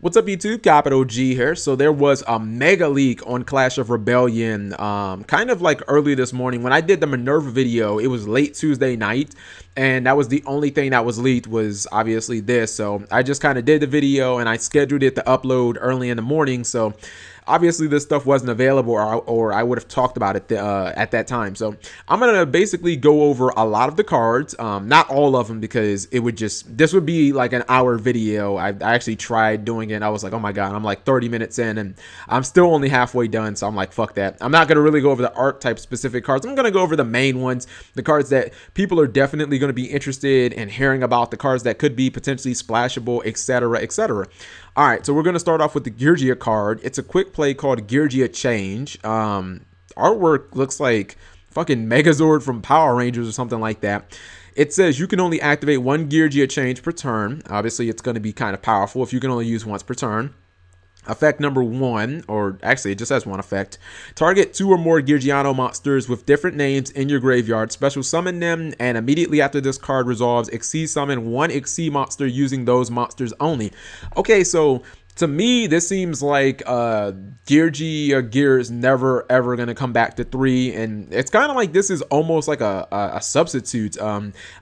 What's up, YouTube? Capital G here. So there was a mega leak on Clash of Rebellion kind of like early this morning. When I did the Minerva video, it was late Tuesday night, and that was the only thing that was leaked was obviously this. So I just kind of did the video and I scheduled it to upload early in the morning. So obviously this stuff wasn't available, or I would have talked about it at that time. So I'm going to basically go over a lot of the cards, not all of them, because it would just, this would be like an hour video. I actually tried doing it and I was like, oh my God, I'm like 30 minutes in and I'm still only halfway done. So I'm like, fuck that. I'm not going to really go over the archetype specific cards. I'm going to go over the main ones, the cards that people are definitely going to be interested in hearing about, the cards that could be potentially splashable, etc., etc. All right, so we're going to start off with the Gaea card. It's a quick play called Gaea Change. Artwork looks like fucking Megazord from Power Rangers or something like that. It says you can only activate one Gaea Change per turn. Obviously, it's going to be kind of powerful if you can only use once per turn. Effect number 1, or actually it just has one effect. Target 2 or more Gaea monsters with different names in your graveyard. Special summon them, and immediately after this card resolves, Exceed summon one Exceed monster using those monsters only. Okay, so to me, this seems like Gear is never ever gonna come back to 3, and it's kind of like this is almost like a substitute.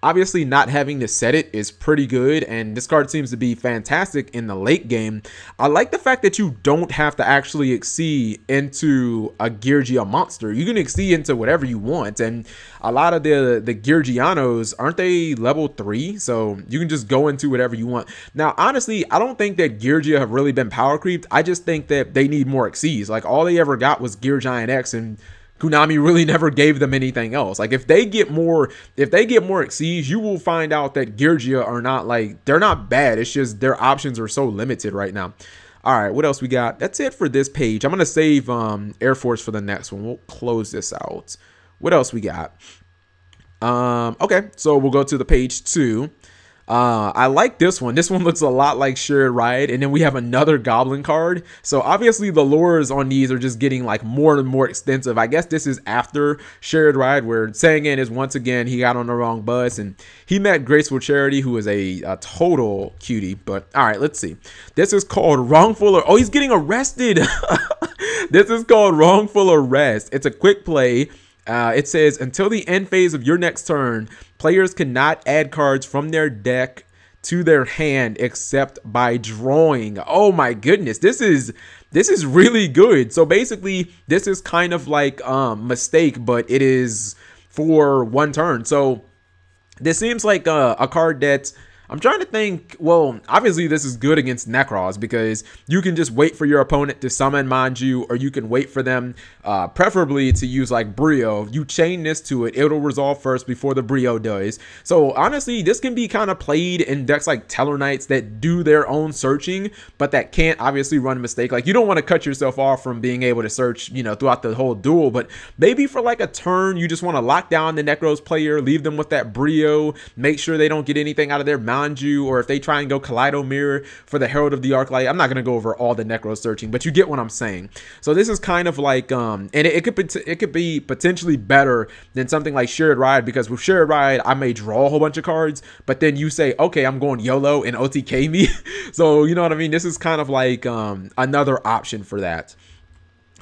Obviously, not having to set it is pretty good, and this card seems to be fantastic in the late game. I like the fact that you don't have to actually exceed into a Gaea monster. You can exceed into whatever you want, and a lot of the Gaeanos, aren't they level 3? So you can just go into whatever you want. Now, honestly, I don't think that Gaea have really been power creeped. I just think that they need more Xyz. Like, all they ever got was Gear Giant X, and Konami really never gave them anything else. Like, if they get more Xyz, you will find out that Gaea are not, like, they're not bad. It's just their options are so limited right now. All right, what else we got? That's it for this page. I'm gonna save Air Force for the next one. We'll close this out. What else we got? Okay, so we'll go to the page 2. I like this one. This one looks a lot like Shared Ride, and then we have another Goblin card. So obviously the lures on these are just getting like more and more extensive. I guess this is after Shared Ride, where Sangan is once again, he got on the wrong bus and he met Graceful Charity, who is a total cutie. But all right, let's see. This is called Wrongful, oh, he's getting arrested. This is called Wrongful Arrest. It's a quick play. It says, until the end phase of your next turn, players cannot add cards from their deck to their hand except by drawing. Oh my goodness, this is really good. So basically, this is kind of like Mistake, but it is for one turn. So this seems like a card that's, I'm trying to think, well, obviously this is good against Necros because you can just wait for your opponent to summon Manju, or you can wait for them, preferably to use like Brio. You chain this to it, it'll resolve first before the Brio does. So honestly, this can be kind of played in decks like Tellarknights that do their own searching, but that can't obviously run Mistake. Like, you don't want to cut yourself off from being able to search, you know, throughout the whole duel, but maybe for like a turn, you just want to lock down the Necros player, leave them with that Brio, make sure they don't get anything out of their Manju, or if they try and go Kaleido Mirror for the Herald of the Arclight. I'm not going to go over all the Necro searching, but you get what I'm saying. So this is kind of like, and it could be potentially better than something like Shared Ride, because with Shared Ride, I may draw a whole bunch of cards, but then you say, okay, I'm going YOLO and OTK me. So, you know what I mean? This is kind of like another option for that.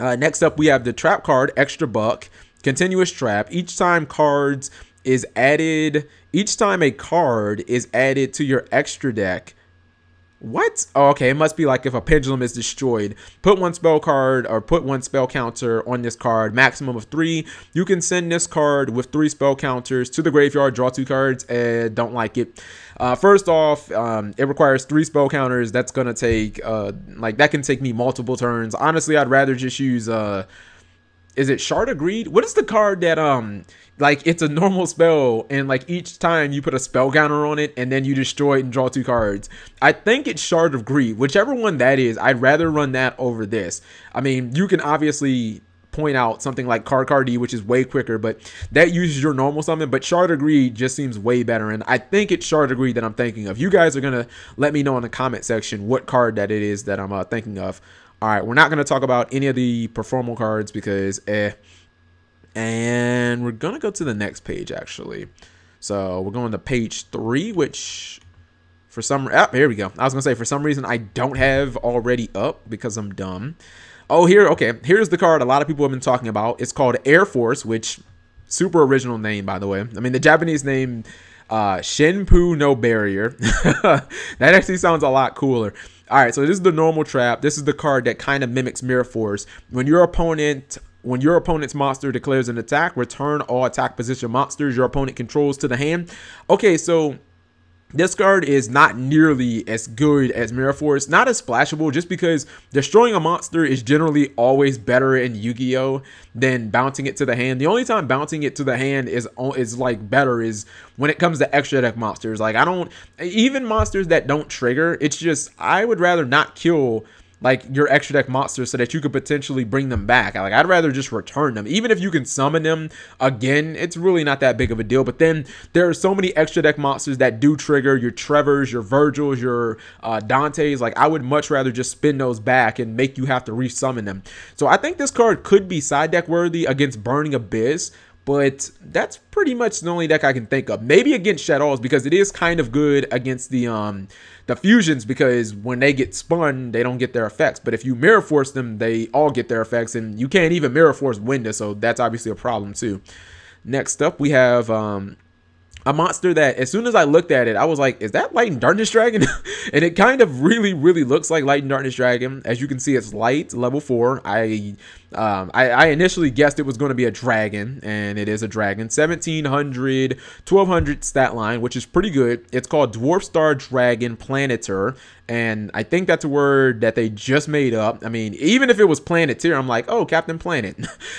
Next up, we have the trap card, Extra Buck, Continuous Trap. Each time a card is added to your extra deck. What? Oh, okay, it must be like if a pendulum is destroyed. Put one spell card, or put one spell counter on this card, maximum of 3. You can send this card with 3 spell counters to the graveyard, draw 2 cards, and don't like it. First off, it requires 3 spell counters. That's gonna take, like, that can take me multiple turns. Honestly, I'd rather just use, is it Shard of Greed? What is the card that, like, it's a normal spell, and like each time you put a spell counter on it and then you destroy it and draw 2 cards? I think it's Shard of Greed. Whichever one that is, I'd rather run that over this. I mean, you can obviously point out something like Carcardi, which is way quicker, but that uses your normal summon. But Shard of Greed just seems way better, and I think it's Shard of Greed that I'm thinking of. You guys are gonna let me know in the comment section what card that it is that I'm thinking of. All right, we're not gonna talk about any of the performal cards because and we're gonna go to the next page actually. So we're going to page 3, which here we go. I was gonna say for some reason I don't have already up because I'm dumb. Oh, okay. Here's the card a lot of people have been talking about. It's called Air Force, which super original name, by the way. I mean, the Japanese name, Shinpu no Barrier. That actually sounds a lot cooler. All right, so this is the normal trap. This is the card that kind of mimics Mirror Force. When your opponent's monster declares an attack, return all attack position monsters your opponent controls to the hand. Okay, so this card is not nearly as good as Mirror Force, not as splashable, just because destroying a monster is generally always better in Yu-Gi-Oh! Than bouncing it to the hand. The only time bouncing it to the hand is like better is when it comes to extra deck monsters. Like even monsters that don't trigger, it's just, I would rather not kill like your extra deck monsters so that you could potentially bring them back. Like, I'd rather just return them. Even if you can summon them again, it's really not that big of a deal. But then there are so many extra deck monsters that do trigger, your Trevors, your Virgils, your Dantes. Like, I would much rather just spin those back and make you have to resummon them. So I think this card could be side deck worthy against Burning Abyss, but that's pretty much the only deck I can think of. Maybe against Shadows, because it is kind of good against the fusions, because when they get spun, they don't get their effects. But if you Mirror Force them, they all get their effects, and you can't even Mirror Force Winda, so that's obviously a problem too. Next up, we have a monster that as soon as I looked at it, I was like, is that Light and Darkness Dragon? And it kind of really looks like Light and Darkness Dragon. As you can see, it's light, level 4. I initially guessed it was going to be a dragon, and it is a dragon. 1700, 1200 stat line, which is pretty good. It's called Dwarf Star Dragon Planeter, and I think that's a word that they just made up. I mean, even if it was Planeteer, I'm like, oh, Captain Planet.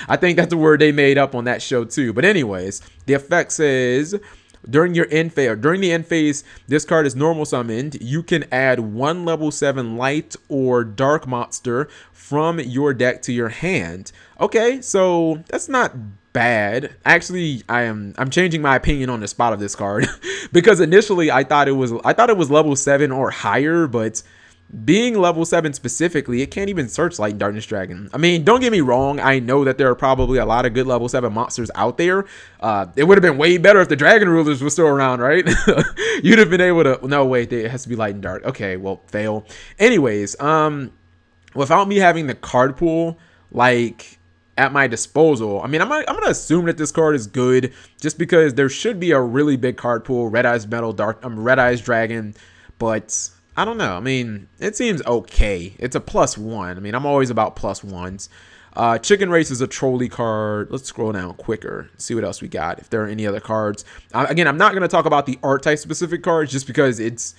I think that's a word they made up on that show too. But anyways, the effect says, during the end phase, this card is normal summoned. You can add one level 7 light or dark monster from your deck to your hand. Okay, so that's not bad. Actually, I'm changing my opinion on the spot of this card because initially I thought it was level 7 or higher, but being level 7 specifically, it can't even search Light and Darkness Dragon. I mean, don't get me wrong. I know that there are probably a lot of good level 7 monsters out there. It would have been way better if the Dragon Rulers were still around, right? You'd have been able to... No, wait, it has to be Light and Dark. Okay, well, fail. Anyways, without me having the card pool, like, at my disposal, I mean, I'm gonna assume that this card is good just because there should be a really big card pool. Red Eyes Metal, Red Eyes Dragon, but... I don't know. I mean, it seems okay. It's a +1. I mean, I'm always about +1s. Chicken Race is a trolley card. Let's scroll down quicker. See what else we got. If there are any other cards. Again, I'm not going to talk about the art type specific cards just because it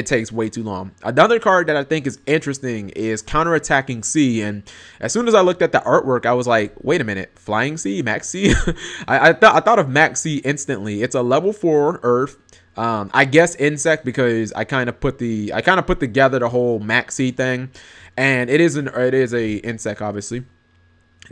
takes way too long. Another card that I think is interesting is Counterattacking Sea. And as soon as I looked at the artwork, I was like, wait a minute, Flying Sea, Max Sea? I thought of Max Sea instantly. It's a level 4 Earth. I guess insect because I kind of put together the whole Max Sea thing, and it is a insect obviously.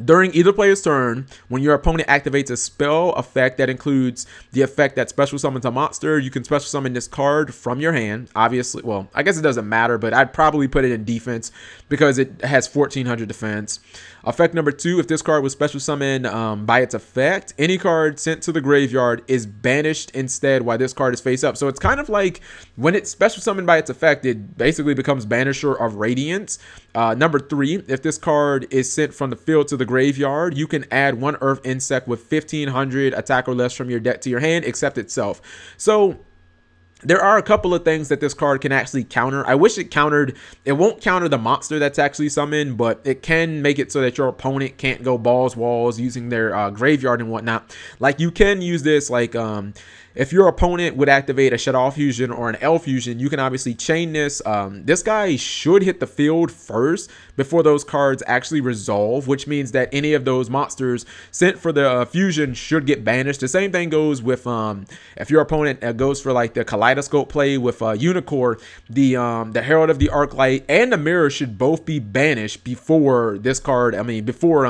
During either player's turn, when your opponent activates a spell effect that includes the effect that special summons a monster, you can special summon this card from your hand. Obviously, well, I guess it doesn't matter, but I'd probably put it in defense because it has 1400 defense. Effect number 2, if this card was special summoned by its effect, any card sent to the graveyard is banished instead while this card is face up. So it's kind of like when it's special summoned by its effect, it basically becomes Banisher of Radiance. Number 3, if this card is sent from the field to the graveyard, you can add one Earth insect with 1500 attack or less from your deck to your hand, except itself. So there are a couple of things that this card can actually counter. I wish it won't counter the monster that's actually summoned, but it can make it so that your opponent can't go balls walls using their graveyard and whatnot. Like, you can use this, like, if your opponent would activate a Shadow Fusion or an L Fusion, you can obviously chain this. This guy should hit the field first before those cards actually resolve, which means that any of those monsters sent for the fusion should get banished. The same thing goes with if your opponent goes for like the Kaleidoscope play with Unicorn, the Herald of the Arclight and the Mirror should both be banished before this card. I mean, before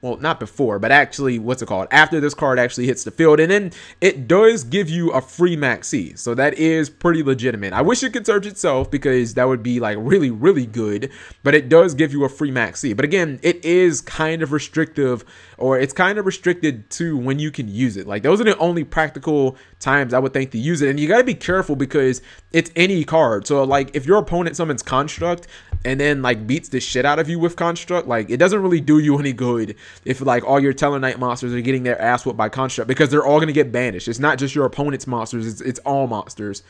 well, not before, but actually, what's it called? After this card actually hits the field. And then it does give you a free maxi. So that is pretty legitimate. I wish it could search itself because that would be like really, really good. But it does give you a free maxi. But again, it is kind of restrictive, or it's kind of restricted to when you can use it. Like those are the only practical times I would think to use it. And you got to be careful because it's any card. So like if your opponent summons Construct and then like beats the shit out of you with Construct, like it doesn't really do you any good if like all your Tellarknight monsters are getting their ass whooped by Construct, because they're all going to get banished. It's not just your opponent's monsters, it's all monsters.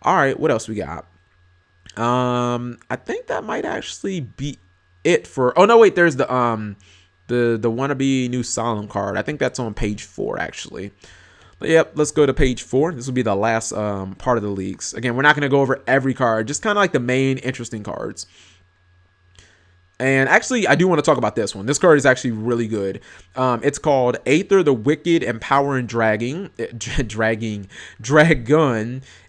All right, what else we got? I think that might actually be it for, oh no, wait, there's the wannabe new Solemn card. I think that's on page 4 actually. But yep, let's go to page 4. This will be the last part of the leaks. Again, we're not going to go over every card, just kind of like the main interesting cards. And actually, I do want to talk about this one. This card is actually really good. It's called Aether, the Wicked Empowering Dragon.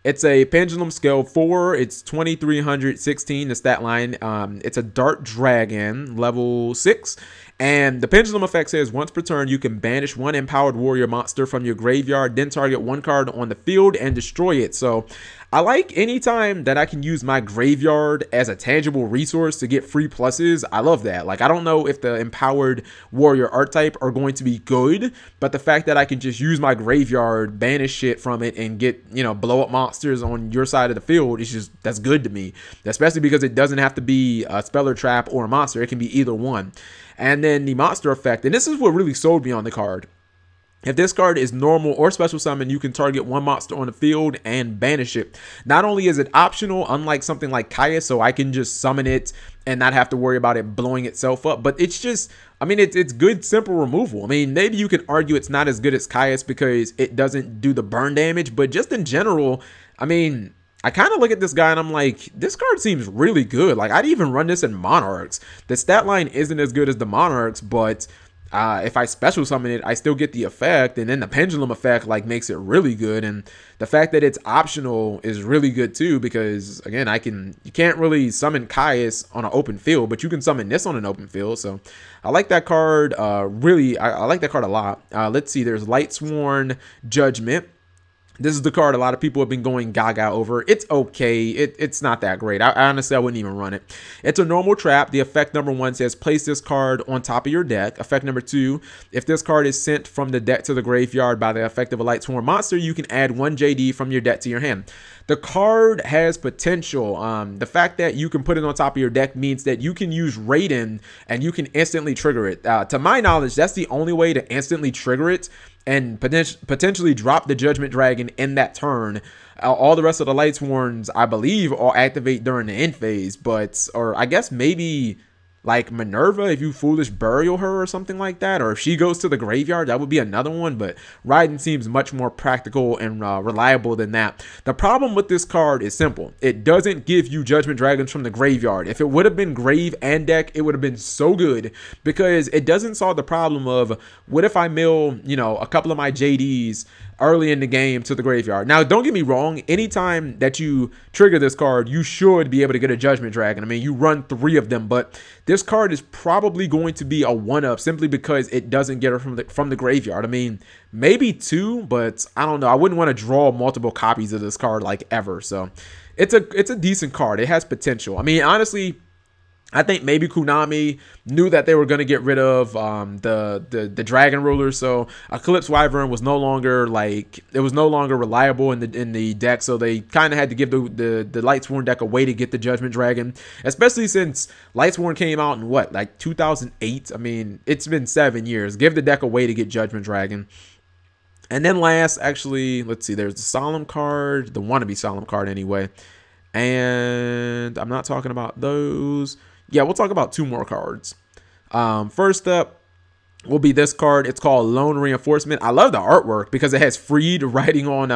It's a Pendulum Scale 4. It's 2316, the stat line. It's a Dark Dragon, level 6. And the pendulum effect says once per turn, you can banish one empowered warrior monster from your graveyard, then target one card on the field and destroy it. So I like any time that I can use my graveyard as a tangible resource to get free pluses. I love that. Like, I don't know if the empowered warrior archetype are going to be good, but the fact that I can just use my graveyard, banish shit from it, and get, you know, blow up monsters on your side of the field is just, that's good to me. Especially because it doesn't have to be a spell or trap or a monster. It can be either one. And then the monster effect, and this is what really sold me on the card. If this card is normal or special summon, you can target one monster on the field and banish it. Not only is it optional, unlike something like Gaea, so I can just summon it and not have to worry about it blowing itself up, but it's just, I mean, it's good, simple removal. I mean, maybe you can argue it's not as good as Gaea's because it doesn't do the burn damage, but just in general, I mean, I kind of look at this guy and I'm like, this card seems really good. Like, I'd even run this in Monarchs. The stat line isn't as good as the Monarchs, but if I special summon it, I still get the effect, and then the pendulum effect like makes it really good. And the fact that it's optional is really good too, because again, you can't really summon Caius on an open field, but you can summon this on an open field. So I like that card. Really, I like that card a lot. Let's see, there's Lightsworn Judgement. This is the card a lot of people have been going gaga over. It's okay. It's not that great. I honestly, I wouldn't even run it. It's a normal trap. The effect number 1 says place this card on top of your deck. Effect number 2, if this card is sent from the deck to the graveyard by the effect of a Lightsworn monster, you can add 1 JD from your deck to your hand. The card has potential. The fact that you can put it on top of your deck means that you can use Raiden and you can instantly trigger it. To my knowledge, that's the only way to instantly trigger it and potentially drop the Judgment Dragon in that turn. All the rest of the Lightsworns, I believe, all activate during the end phase, or I guess maybe like Minerva, if you foolish burial her or something like that, or if she goes to the graveyard, that would be another one. But Raiden seems much more practical and reliable than that. The problem with this card is simple. It doesn't give you Judgment Dragons from the graveyard. If it would have been grave and deck, it would have been so good, because it doesn't solve the problem of what if I mill, you know, a couple of my JDs early in the game to the graveyard. Now, don't get me wrong. Anytime that you trigger this card, you should be able to get a Judgment Dragon. I mean, you run 3 of them, but this card is probably going to be a 1-up simply because it doesn't get it from the graveyard. I mean, maybe 2, but I don't know. I wouldn't want to draw multiple copies of this card like ever. So it's a decent card. It has potential. I mean, honestly, I think maybe Konami knew that they were going to get rid of the Dragon Ruler, so Eclipse Wyvern was no longer reliable in the deck, so they kind of had to give the Lightsworn deck a way to get the Judgment Dragon, especially since Lightsworn came out in what, like 2008. I mean, it's been 7 years. Give the deck a way to get Judgment Dragon. And then last, actually, let's see, there's the Solemn card, the wannabe Solemn card anyway, and I'm not talking about those. Yeah, we'll talk about 2 more cards. First up will be this card. It's called Lone Reinforcement. I love the artwork because it has Freed writing on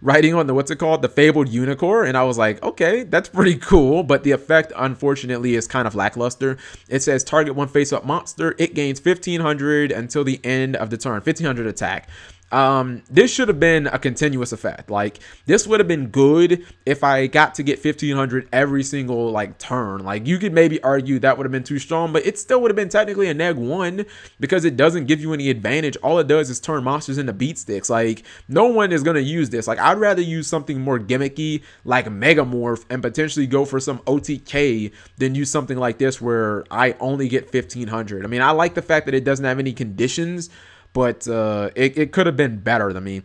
the, what's it called, the Fabled Unicorn, and I was like, okay, that's pretty cool, but the effect unfortunately is kind of lackluster. It says target one face-up monster. It gains 1500 until the end of the turn, 1500 attack. This should have been a continuous effect. Like, this would have been good if I got to get 1500 every single like turn. Like, you could maybe argue that would have been too strong, but it still would have been technically a -1 because it doesn't give you any advantage. All it does is turn monsters into beat sticks. Like, no one is going to use this. Like, I'd rather use something more gimmicky like Megamorph and potentially go for some OTK than use something like this where I only get 1500. I mean, I like the fact that it doesn't have any conditions, but it could have been better than me.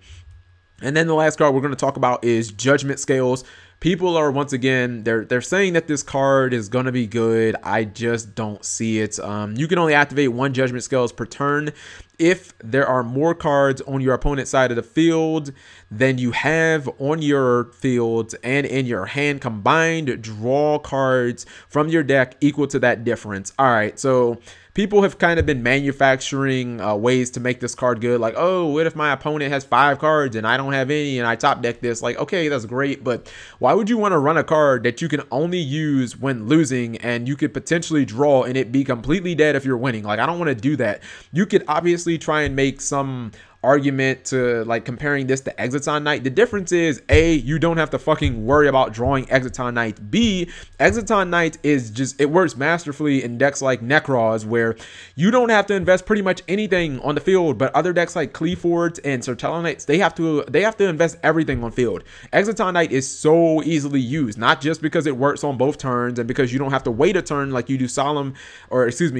And then the last card we're going to talk about is Judgement Scales. People are, once again, they're saying that this card is going to be good. I just don't see it. You can only activate 1 Judgement Scales per turn. If there are more cards on your opponent's side of the field than you have on your field and in your hand combined, draw cards from your deck equal to that difference. All right, so people have kind of been manufacturing ways to make this card good. Like, oh, what if my opponent has 5 cards and I don't have any and I top deck this? Like, okay, that's great, but why would you want to run a card that you can only use when losing and you could potentially draw and it be completely dead if you're winning? Like, I don't want to do that. You could obviously try and make some argument to like comparing this to Exiton Knight. The difference is, A, you don't have to fucking worry about drawing Exiton Knight. B, Exiton Knight is just, it works masterfully in decks like Necros where you don't have to invest pretty much anything on the field, but other decks like Cleafords and Sertella Knights, they have to invest everything on field. Exiton Knight is so easily used, not just because it works on both turns and because you don't have to wait a turn like you do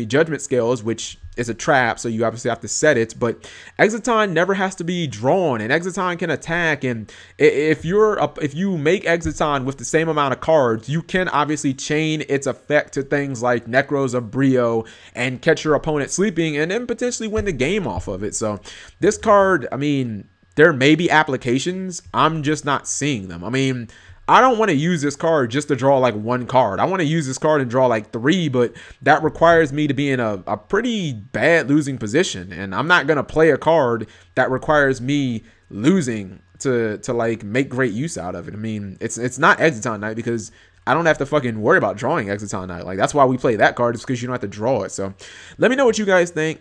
Judgement Scales, which is a trap, so you obviously have to set it, but Exiton never has to be drawn, and Exiton can attack. And if you make Exiton with the same amount of cards, you can obviously chain its effect to things like Necros or Brio and catch your opponent sleeping and then potentially win the game off of it. So this card, I mean, there may be applications, I'm just not seeing them. I mean, I don't want to use this card just to draw like 1 card. I want to use this card and draw like 3, but that requires me to be in a pretty bad losing position. And I'm not going to play a card that requires me losing to like make great use out of it. I mean, it's not Exiton Knight because I don't have to fucking worry about drawing Exiton Knight. Like, that's why we play that card, is because you don't have to draw it. So let me know what you guys think.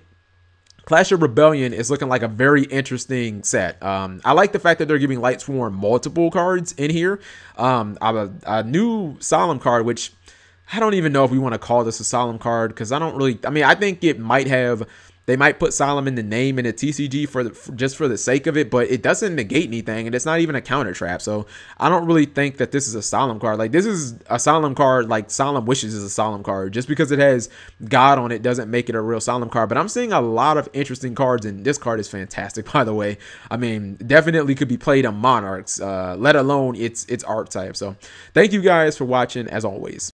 Clash of Rebellion is looking like a very interesting set. I like the fact that they're giving Lightsworn multiple cards in here. A new Solemn card, which I don't even know if we want to call this a Solemn card, because I mean, I think it might have, they might put Solemn in the name in a TCG just for the sake of it, but it doesn't negate anything, and it's not even a counter trap. So I don't really think that this is a Solemn card. Like, this is a Solemn card, like Solemn Wishes is a Solemn card. Just because it has God on it doesn't make it a real Solemn card. But I'm seeing a lot of interesting cards, and this card is fantastic, by the way. I mean, definitely could be played on Monarchs, let alone its archetype. So thank you guys for watching, as always.